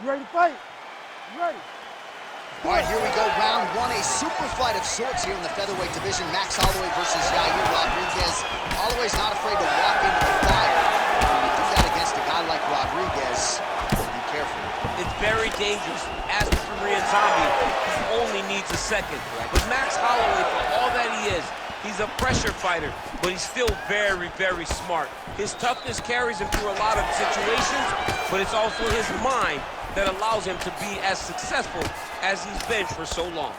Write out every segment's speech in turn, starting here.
You ready to fight? You ready? All right, here we go, round one, a super fight of sorts here in the featherweight division. Max Holloway versus Yair Rodriguez. Holloway's not afraid to walk into the fire. When you do that against a guy like Rodriguez, be careful. It's very dangerous. As the Korean Zombie, he only needs a second. But Max Holloway, for all that he is, he's a pressure fighter, but he's still very, very smart. His toughness carries him through a lot of situations, but it's also his mind that allows him to be as successful as he's been for so long.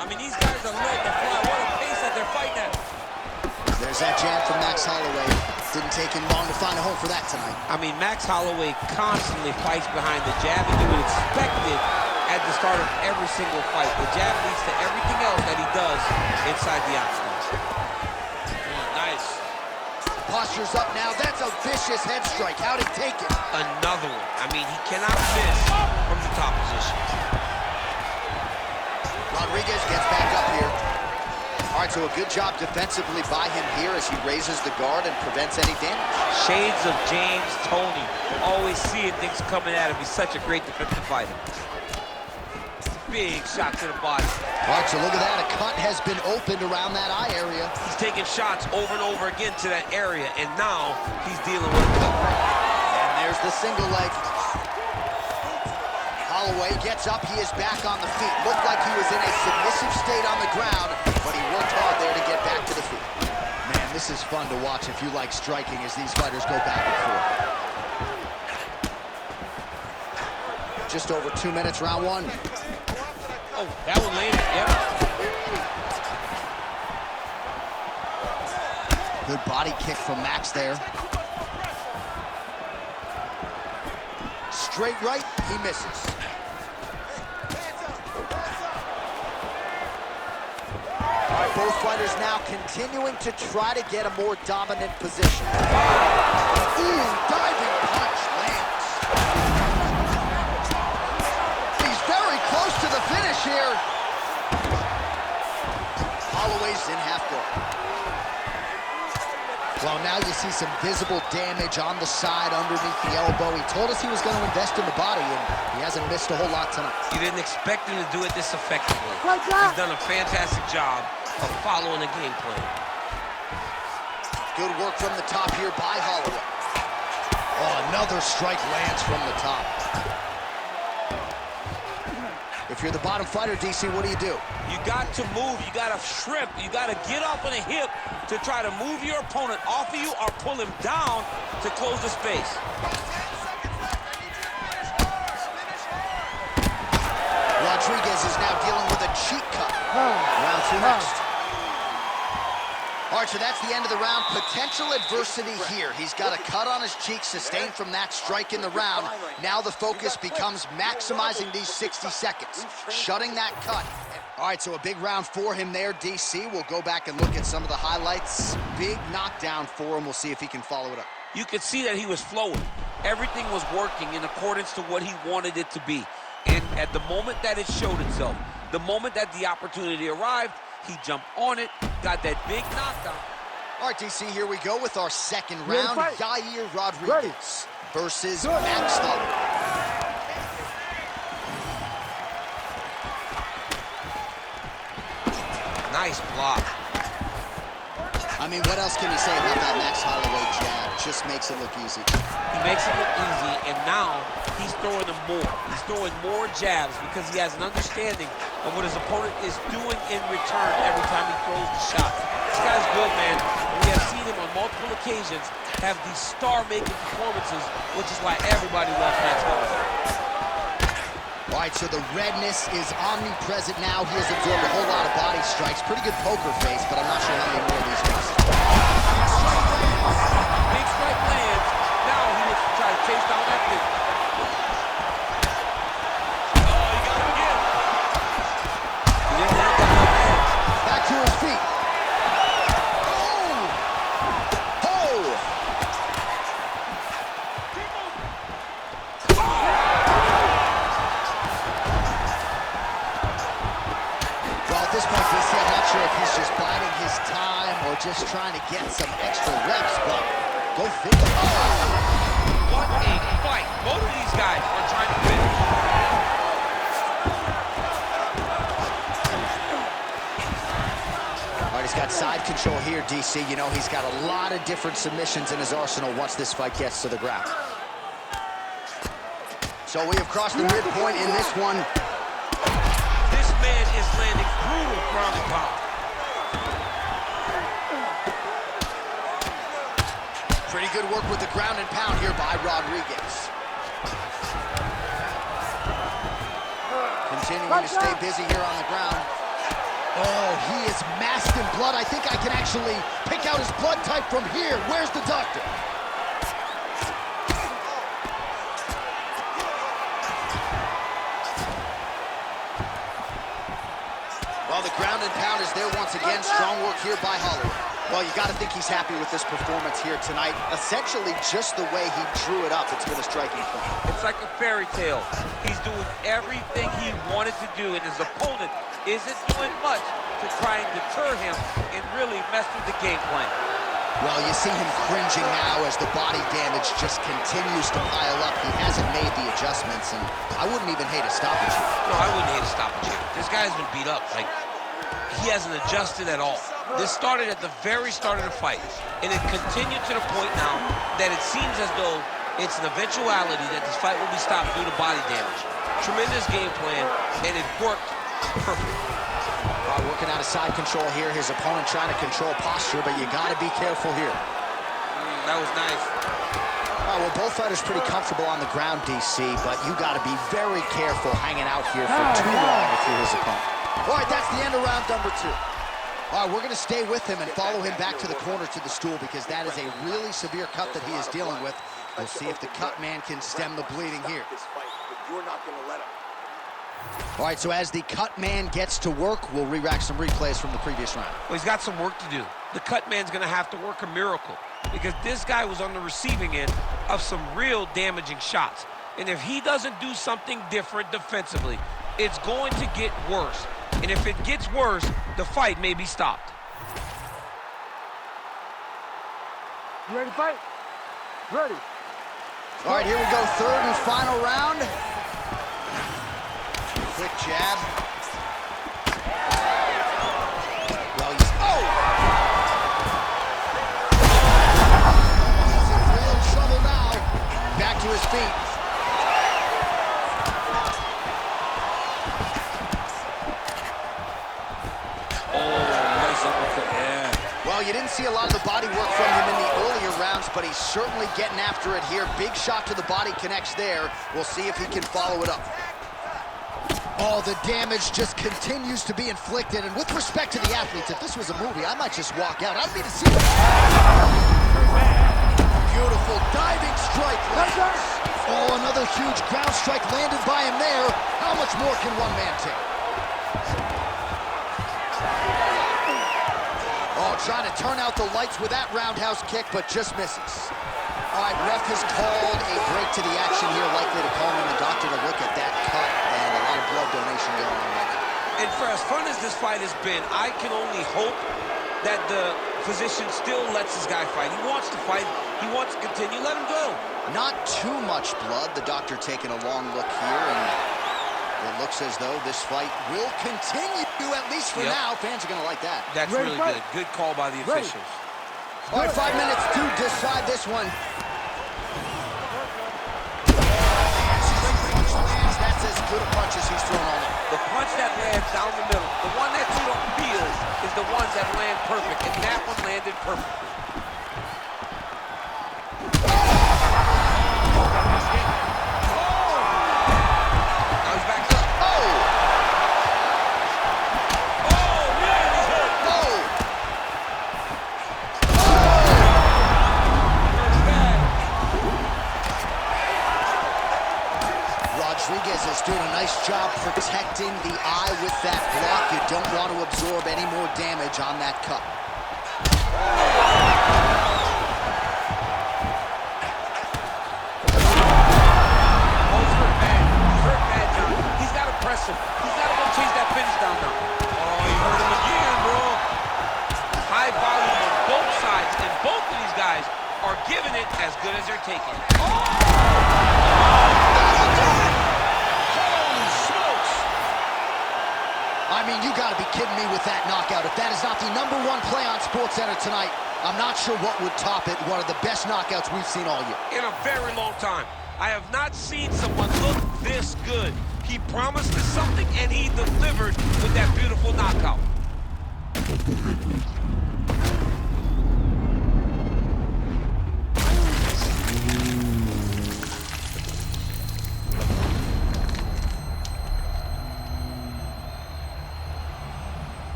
I mean, these guys are letting the fly. What a pace that they're fighting at. There's that jab from Max Holloway. Didn't take him long to find a home for that tonight. I mean, Max Holloway constantly fights behind the jab, and you would expect it at the start of every single fight. The jab leads to everything else that he does inside the octagon. Nice. Posture's up now. That's a vicious head strike. How'd he take it? Another one. I mean, he cannot miss from the top position. Rodriguez gets back up here. All right, so a good job defensively by him here as he raises the guard and prevents any damage. Shades of James Toney. Always seeing things coming at him. He's such a great defensive fighter. Big shot to the body. All right, so look at that. A cut has been opened around that eye area. He's taking shots over and over again to that area, and now he's dealing with a cut. And there's the single leg. Holloway gets up. He is back on the feet. Looked like he was in a submissive state on the ground, but he worked hard there to get back to the feet. Man, this is fun to watch if you like striking as these fighters go back and forth. Just over 2 minutes, round one. Oh, that one landed, yep. Good body kick from Max there. Straight right, he misses. All right, both fighters now continuing to try to get a more dominant position. Ooh, diving punch lands. He's very close to the finish here. Holloway's in half guard. Well, now you see some visible damage on the side underneath the elbow. He told us he was going to invest in the body, and he hasn't missed a whole lot tonight. You didn't expect him to do it this effectively. He's done a fantastic job of following the game plan. Good work from the top here by Holloway. Oh, another strike lands from the top. If you're the bottom fighter, DC, what do? You got to move, you got to shrimp, you got to get up on a hip to try to move your opponent off of you or pull him down to close the space. Rodriguez is now dealing with a cheek cut. Round two next. All right, so that's the end of the round. Potential adversity here. He's got a cut on his cheek sustained from that strike in the round. Now the focus becomes maximizing these 60 seconds, shutting that cut. All right, so a big round for him there, DC. We'll go back and look at some of the highlights. Big knockdown for him. We'll see if he can follow it up. You could see that he was flowing. Everything was working in accordance to what he wanted it to be. And at the moment that it showed itself, the moment that the opportunity arrived, he jumped on it, got that big knockdown. All right, DC, here we go with our second round. Yair Rodriguez versus Max Holloway. Nice block. I mean, what else can you say about that Max Holloway jab? Just makes it look easy. He makes it look easy, and now he's throwing them more. He's throwing more jabs because he has an understanding of what his opponent is doing in return every time he throws the shot. This guy's good, man. And we have seen him on multiple occasions have these star-making performances, which is why everybody loves Max Holloway. All right, so the redness is omnipresent now. He has absorbed a whole lot of body strikes. Pretty good poker face, but I'm not sure how many more of these guys. Big strike lands. Now he looks to try to chase down that big. Oh, you got him again. He didn't let that one land. Back to his feet. Oh! Oh! Well, at this point, DC, I'm not sure if he's just biding his time or just trying to get some extra reps, but go figure. Oh. What a fight. Both of these guys are trying to finish. All right, he's got side control here, DC. You know, he's got a lot of different submissions in his arsenal once this fight gets to the ground. So we have crossed the midpoint in this one. This man is landing brutal ground and pound. Pretty good work with the ground and pound here by Rodriguez. Continuing to stay busy here on the ground. Oh, he is masked in blood. I think I can actually pick out his blood type from here. Where's the doctor? Well, the ground and pound is there once again. Strong work here by Holloway. Well, you got to think he's happy with this performance here tonight. Essentially, just the way he drew it up, it's been a striking point. It's like a fairy tale. He's doing everything he wanted to do, and his opponent isn't doing much to try and deter him and really mess with the game plan. Well, you see him cringing now as the body damage just continues to pile up. He hasn't made the adjustments, and I wouldn't even hate a stoppage here. No, I wouldn't hate a stoppage here. This guy's been beat up. Like, he hasn't adjusted at all. This started at the very start of the fight, and it continued to the point now that it seems as though it's an eventuality that this fight will be stopped due to body damage. Tremendous game plan, and it worked perfect. Working out of side control here. His opponent trying to control posture, but you got to be careful here. That was nice. Well, both fighters pretty comfortable on the ground, DC, but you got to be very careful hanging out here for too long if you're his opponent. All right, that's the end of round number 2. All right, we're going to stay with him and follow him back to the corner to the stool because that is a really severe cut that he is dealing with. We'll see if the cut man can stem the bleeding here. You're not going to let him. All right, so as the cut man gets to work, we'll re-rack some replays from the previous round. Well, he's got some work to do. The cut man's going to have to work a miracle because this guy was on the receiving end of some real damaging shots. And if he doesn't do something different defensively, it's going to get worse. And if it gets worse, the fight may be stopped. You ready to fight? Ready. All right, here we go. Third and final round. Quick jab. Well, he's... Oh! He's in real trouble now. Back to his feet. Well, you didn't see a lot of the body work from him in the earlier rounds, but he's certainly getting after it here. Big shot to the body connects there. We'll see if he can follow it up. Oh, the damage just continues to be inflicted. And with respect to the athletes, if this was a movie, I might just walk out. I don't need to see it. Beautiful diving strike. Oh, another huge ground strike landed by him there. How much more can one man take? Oh, trying to turn out the lights with that roundhouse kick, but just misses. All right, ref has called a break to the action here, likely to call in the doctor to look at that cut, and a lot of blood donation going on right now. And for as fun as this fight has been, I can only hope that the physician still lets this guy fight. He wants to fight. He wants to continue. Let him go. Not too much blood. The doctor taking a long look here, and it looks as though this fight will continue, at least for now. Fans are going to like that. That's really good. Good call by the officials. All right, 5 minutes to decide this one. That's as good a punch as he's thrown all night. The punch that lands down the middle, the one that you don't feel, is the ones that land perfect, and that one landed perfectly. Rodriguez is doing a nice job protecting the eye with that block. You don't want to absorb any more damage on that cut. He's hurt bad, John. He's got to press him. He's got to go chase that finish down now. Oh, he hurt him again, bro. High volume on both sides, and both of these guys are giving it as good as they're taking it. Holy smokes! I mean, you gotta be kidding me with that knockout. If that is not the #1 play on SportsCenter tonight, I'm not sure what would top it. One of the best knockouts we've seen all year. In a very long time. I have not seen someone look this good. He promised us something, and he delivered with that beautiful knockout.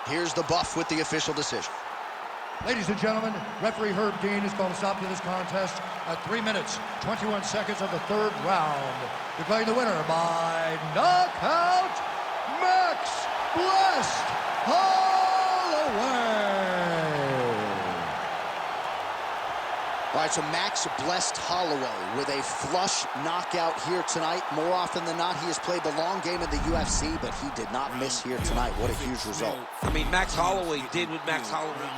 Here's the buff with the official decision. Ladies and gentlemen, referee Herb Dean has called a stop to this contest at 3 minutes, 21 seconds of the third round. Declaring the winner by knockout, Max Blessed Holloway. All right, so Max Blessed Holloway with a flush knockout here tonight. More often than not, he has played the long game in the UFC, but he did not miss here tonight. What a huge result. I mean, Max Holloway did what Max Holloway